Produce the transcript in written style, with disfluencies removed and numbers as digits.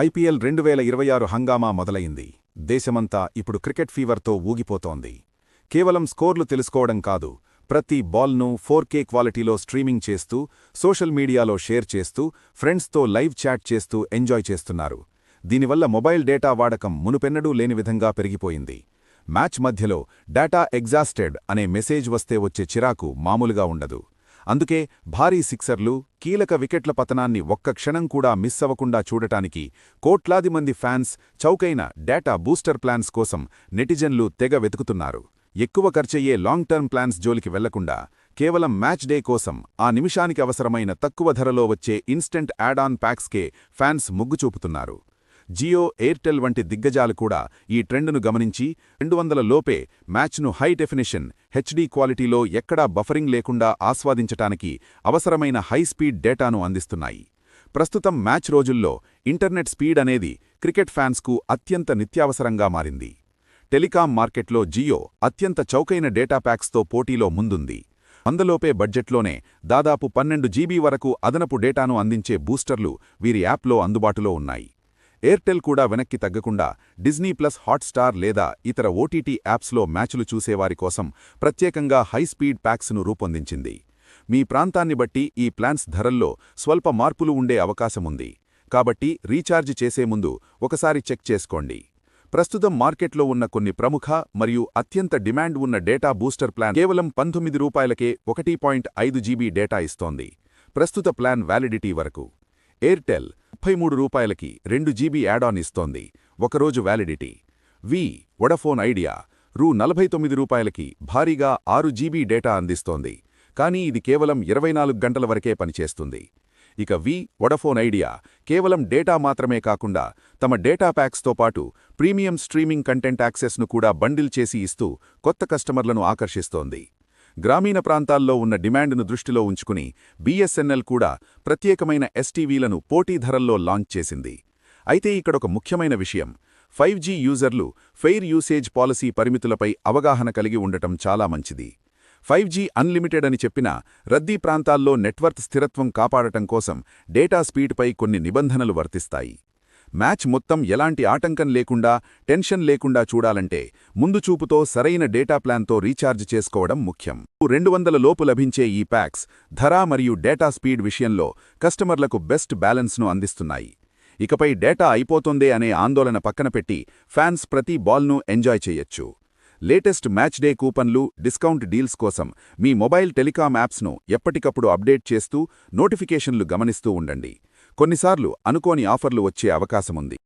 IPL 2026 హంగామా మొదలయింది. దేశమంతా ఇప్పుడు క్రికెట్ ఫీవర్తో ఊగిపోతోంది. కేవలం స్కోర్లు తెలుసుకోవడం కాదు, ప్రతి బాల్ను 4K క్వాలిటీలో స్ట్రీమింగ్ చేస్తూ, సోషల్ మీడియాలో షేర్ చేస్తూ, ఫ్రెండ్స్తో లైవ్ చాట్ చేస్తూ ఎంజాయ్ చేస్తున్నారు. దీనివల్ల మొబైల్ డేటా వాడకం మునుపెన్నడూ లేని విధంగా పెరిగిపోయింది. మ్యాచ్ మధ్యలో డేటా ఎగ్జాస్టెడ్ అనే మెసేజ్ వస్తే వచ్చే చిరాకు మామూలుగా ఉండదు. అందుకే భారీ సిక్సర్లు, కీలక వికెట్ల పతనాన్ని ఒక్క క్షణం కూడా మిస్ అవ్వకుండా చూడటానికి కోట్లాది మంది ఫ్యాన్స్ చౌకైన డేటా బూస్టర్ ప్లాన్స్ కోసం నెటిజన్లు తెగ వెతుకుతున్నారు. ఎక్కువ ఖర్చయ్యే లాంగ్ టర్మ్ ప్లాన్స్ జోలికి వెళ్లకుండా కేవలం మ్యాచ్ డే కోసం ఆ నిమిషానికి అవసరమైన తక్కువ ధరలో వచ్చే ఇన్స్టెంట్ యాడ్ ఆన్ ప్యాక్స్కే ఫ్యాన్స్ మొగ్గు చూపుతున్నారు. జియో, ఎయిర్టెల్ వంటి దిగ్గజాలు కూడా ఈ ట్రెండ్ను గమనించి 200 లోపే మ్యాచ్ను హై డెఫినిషన్ హెచ్డీ క్వాలిటీలో ఎక్కడా బఫరింగ్ లేకుండా ఆస్వాదించటానికి అవసరమైన హై స్పీడ్ డేటాను అందిస్తున్నాయి. ప్రస్తుతం మ్యాచ్ రోజుల్లో ఇంటర్నెట్ స్పీడ్ అనేది క్రికెట్ ఫ్యాన్స్కు అత్యంత నిత్యావసరంగా మారింది. టెలికాం మార్కెట్లో జియో అత్యంత చౌకైన డేటా ప్యాక్స్తో పోటీలో ముందుంది. 100 లోపే బడ్జెట్లోనే దాదాపు 12 GB వరకు అదనపు డేటాను అందించే బూస్టర్లు వీరి యాప్లో అందుబాటులో ఉన్నాయి. ఎయిర్టెల్ కూడా వెనక్కి తగ్గకుండా డిజ్నీ ప్లస్ హాట్స్టార్ లేదా ఇతర ఓటీటీ యాప్స్లో మ్యాచ్లు చూసేవారి కోసం ప్రత్యేకంగా హై స్పీడ్ ప్యాక్స్ను రూపొందించింది. మీ ప్రాంతాన్ని బట్టి ఈ ప్లాన్స్ ధరల్లో స్వల్ప మార్పులు ఉండే అవకాశముంది. కాబట్టి రీఛార్జ్ చేసే ముందు ఒకసారి చెక్ చేసుకోండి. ప్రస్తుతం మార్కెట్లో ఉన్న కొన్ని ప్రముఖ మరియు అత్యంత డిమాండ్ ఉన్న డేటా బూస్టర్ ప్లాన్ కేవలం ₹19కే 1.5 GB డేటా ఇస్తోంది. ప్రస్తుత ప్లాన్ వ్యాలిడిటీ వరకు. ఎయిర్టెల్ ₹33కి 2 GB యాడ్ ఆన్ ఇస్తోంది, ఒకరోజు వ్యాలిడిటీ. వొడాఫోన్ ఐడియా ₹49కి భారీగా 6 GB డేటా అందిస్తోంది, కానీ ఇది కేవలం 24 గంటల వరకే పనిచేస్తుంది. ఇక వొడాఫోన్ ఐడియా కేవలం డేటా మాత్రమే కాకుండా తమ డేటా ప్యాక్స్తో పాటు ప్రీమియం స్ట్రీమింగ్ కంటెంట్ యాక్సెస్ను కూడా బండిల్ చేసి ఇస్తూ కొత్త కస్టమర్లను ఆకర్షిస్తోంది. గ్రామీణ ప్రాంతాల్లో ఉన్న డిమాండ్ను దృష్టిలో ఉంచుకుని బీఎస్ఎన్ఎల్ కూడా ప్రత్యేకమైన ఎస్టీవీలను పోటీ ధరల్లో లాంచ్ చేసింది. అయితే ఇక్కడొక ముఖ్యమైన విషయం, 5G యూజర్లు ఫెయిర్ యూసేజ్ పాలసీ పరిమితులపై అవగాహన కలిగి ఉండటం చాలా మంచిది. 5G అన్లిమిటెడ్ అని చెప్పినా రద్దీ ప్రాంతాల్లో నెట్వర్క్ స్థిరత్వం కాపాడటం కోసం డేటా స్పీడ్పై కొన్ని నిబంధనలు వర్తిస్తాయి. మ్యాచ్ మొత్తం ఎలాంటి ఆటంకం లేకుండా, టెన్షన్ లేకుండా చూడాలంటే ముందు చూపుతో సరైన డేటా ప్లాన్తో రీఛార్జ్ చేసుకోవడం ముఖ్యం. 200 లోపు లభించే ఈ ప్యాక్స్ ధర మరియు డేటా స్పీడ్ విషయంలో కస్టమర్లకు బెస్ట్ బ్యాలెన్స్ను అందిస్తున్నాయి. ఇకపై డేటా అయిపోతుందే అనే ఆందోళన పక్కనపెట్టి ఫ్యాన్స్ ప్రతి బాల్ను ఎంజాయ్ చేయొచ్చు. లేటెస్ట్ మ్యాచ్ డే కూపన్లు, డిస్కౌంట్ డీల్స్ కోసం మీ మొబైల్ టెలికాం యాప్స్ను ఎప్పటికప్పుడు అప్డేట్ చేస్తూ నోటిఫికేషన్లు గమనిస్తూ ఉండండి. కొన్నిసార్లు అనుకోని ఆఫర్లు వచ్చే అవకాశముంది.